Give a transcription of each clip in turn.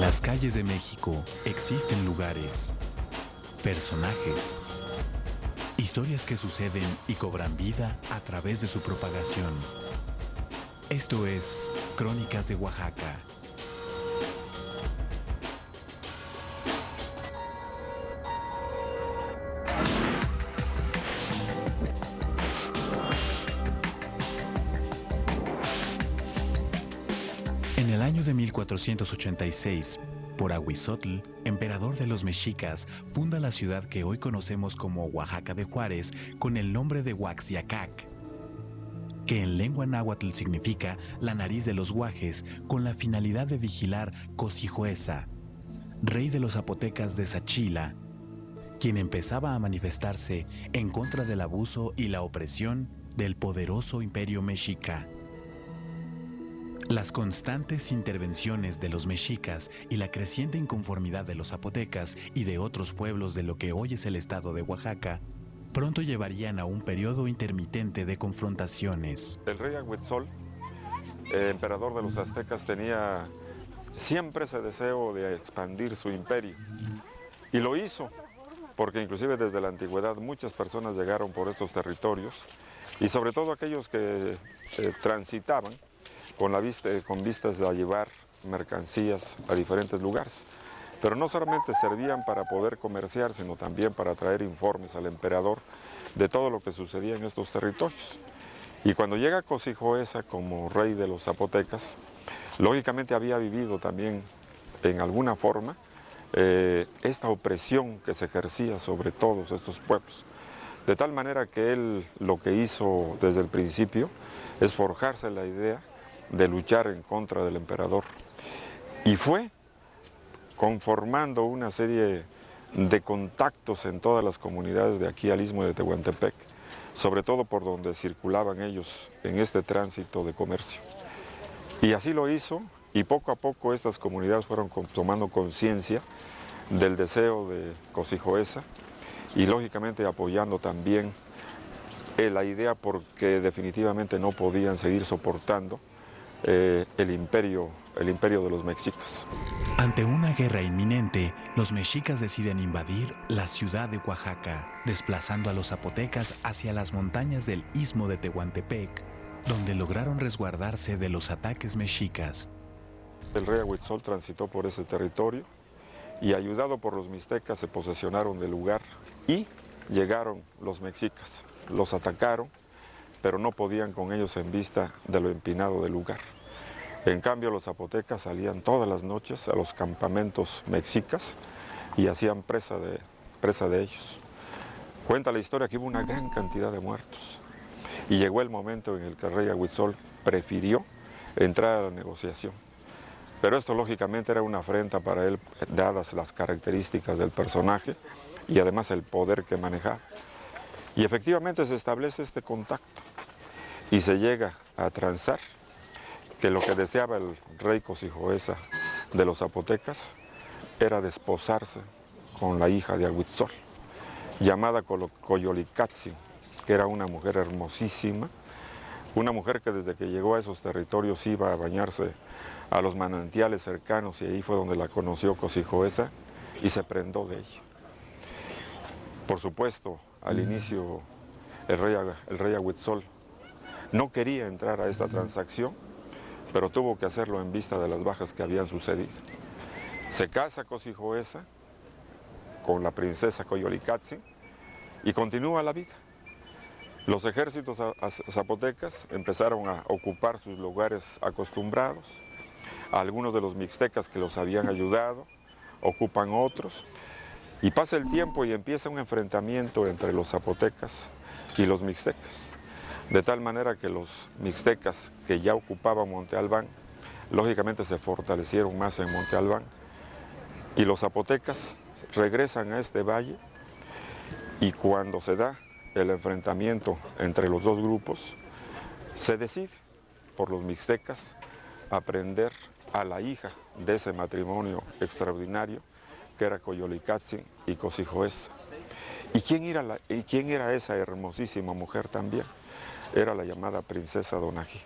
las calles de México existen lugares, personajes, historias que suceden y cobran vida a través de su propagación. Esto es Crónicas de Oaxaca. En el año de 1486, por Ahuizotl, emperador de los mexicas, funda la ciudad que hoy conocemos como Oaxaca de Juárez con el nombre de Huaxiacac, que en lengua náhuatl significa la nariz de los guajes, con la finalidad de vigilar Cosijoesa, rey de los zapotecas de Sachila, quien empezaba a manifestarse en contra del abuso y la opresión del poderoso imperio mexica. Las constantes intervenciones de los mexicas y la creciente inconformidad de los zapotecas y de otros pueblos de lo que hoy es el estado de Oaxaca, pronto llevarían a un periodo intermitente de confrontaciones. El rey Ahuitzol, emperador de los aztecas, tenía siempre ese deseo de expandir su imperio. Y lo hizo, porque inclusive desde la antigüedad muchas personas llegaron por estos territorios, y sobre todo aquellos que transitaban con vistas a llevar mercancías a diferentes lugares. Pero no solamente servían para poder comerciar, sino también para traer informes al emperador de todo lo que sucedía en estos territorios. Y cuando llega Cosijoesa como rey de los zapotecas, lógicamente había vivido también en alguna forma esta opresión que se ejercía sobre todos estos pueblos. De tal manera que él lo que hizo desde el principio es forjarse la idea de luchar en contra del emperador. Y fue conformando una serie de contactos en todas las comunidades de aquí al Istmo de Tehuantepec, sobre todo por donde circulaban ellos en este tránsito de comercio. Y así lo hizo, y poco a poco estas comunidades fueron tomando conciencia del deseo de Cosijoesa y lógicamente apoyando también la idea, porque definitivamente no podían seguir soportando el imperio de los mexicas. Ante una guerra inminente, los mexicas deciden invadir la ciudad de Oaxaca, desplazando a los zapotecas hacia las montañas del Istmo de Tehuantepec, donde lograron resguardarse de los ataques mexicas. El rey Ahuitzol transitó por ese territorio y, ayudado por los mixtecas, se posesionaron del lugar y llegaron los mexicas. Los atacaron, pero no podían con ellos en vista de lo empinado del lugar. En cambio, los zapotecas salían todas las noches a los campamentos mexicas y hacían presa de ellos. Cuenta la historia que hubo una gran cantidad de muertos y llegó el momento en el que el rey Ahuitzol prefirió entrar a la negociación. Pero esto lógicamente era una afrenta para él, dadas las características del personaje y además el poder que manejaba. Y efectivamente se establece este contacto y se llega a transar que lo que deseaba el rey Cosijoesa de los zapotecas era desposarse con la hija de Ahuitzol, llamada Coyolicatzin, que era una mujer hermosísima, una mujer que desde que llegó a esos territorios iba a bañarse a los manantiales cercanos, y ahí fue donde la conoció Cosijoesa y se prendó de ella. Por supuesto, al inicio el rey Ahuitzol no quería entrar a esta transacción, pero tuvo que hacerlo en vista de las bajas que habían sucedido. Se casa Cosijoesa con la princesa Coyolicatzin y continúa la vida. Los ejércitos zapotecas empezaron a ocupar sus lugares acostumbrados. Algunos de los mixtecas que los habían ayudado ocupan otros. Y pasa el tiempo y empieza un enfrentamiento entre los zapotecas y los mixtecas. De tal manera que los mixtecas que ya ocupaban Monte Albán, lógicamente se fortalecieron más en Monte Albán, y los zapotecas regresan a este valle, y cuando se da el enfrentamiento entre los dos grupos, se decide por los mixtecas a prender a la hija de ese matrimonio extraordinario, que era Coyolicatzin y Cosijoesa. ¿Y quién era esa hermosísima mujer también? Era la llamada princesa Donají.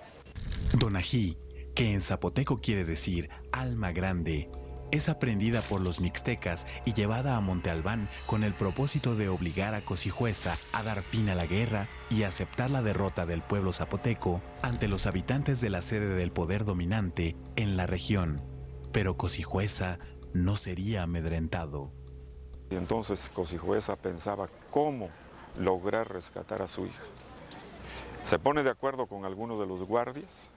Donají, que en zapoteco quiere decir alma grande, es aprendida por los mixtecas y llevada a Monte Albán con el propósito de obligar a Cosijueza a dar fin a la guerra y aceptar la derrota del pueblo zapoteco ante los habitantes de la sede del poder dominante en la región. Pero Cosijueza no sería amedrentado. Y entonces Cosijueza pensaba cómo lograr rescatar a su hija. Se pone de acuerdo con algunos de los guardias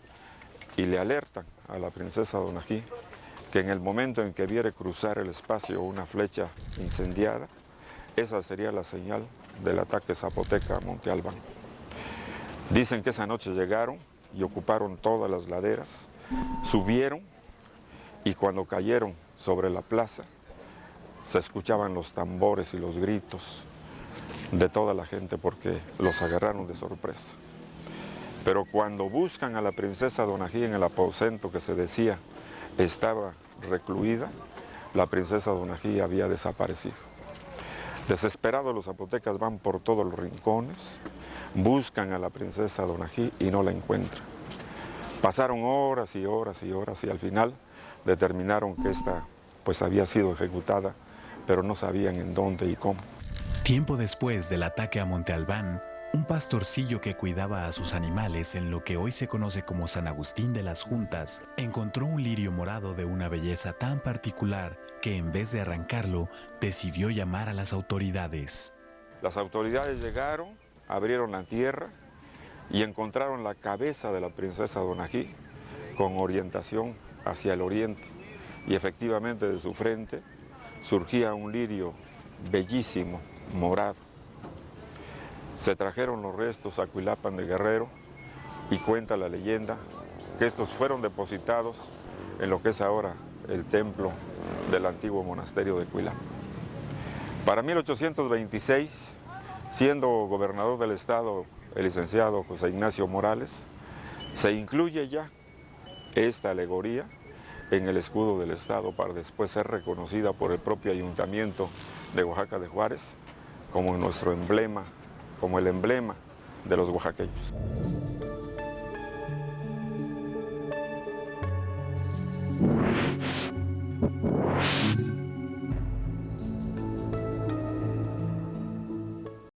y le alertan a la princesa Donají que en el momento en que viere cruzar el espacio una flecha incendiada, esa sería la señal del ataque zapoteca a Monte Albán. Dicen que esa noche llegaron y ocuparon todas las laderas, subieron y cuando cayeron sobre la plaza se escuchaban los tambores y los gritos de toda la gente porque los agarraron de sorpresa. Pero cuando buscan a la princesa Donají en el aposento que se decía estaba recluida, la princesa Donají había desaparecido. Desesperados los zapotecas van por todos los rincones, buscan a la princesa Donají y no la encuentran. Pasaron horas y horas y horas y al final determinaron que esta pues había sido ejecutada, pero no sabían en dónde y cómo. Tiempo después del ataque a Monte Albán, un pastorcillo que cuidaba a sus animales en lo que hoy se conoce como San Agustín de las Juntas, encontró un lirio morado de una belleza tan particular que en vez de arrancarlo, decidió llamar a las autoridades. Las autoridades llegaron, abrieron la tierra y encontraron la cabeza de la princesa Donají con orientación hacia el oriente. Y efectivamente de su frente surgía un lirio bellísimo, morado. Se trajeron los restos a Cuilapan de Guerrero y cuenta la leyenda que estos fueron depositados en lo que es ahora el templo del antiguo monasterio de Cuilapan. Para 1826, siendo gobernador del estado el licenciado José Ignacio Morales, se incluye ya esta alegoría en el escudo del estado para después ser reconocida por el propio ayuntamiento de Oaxaca de Juárez como nuestro emblema, como el emblema de los oaxaqueños.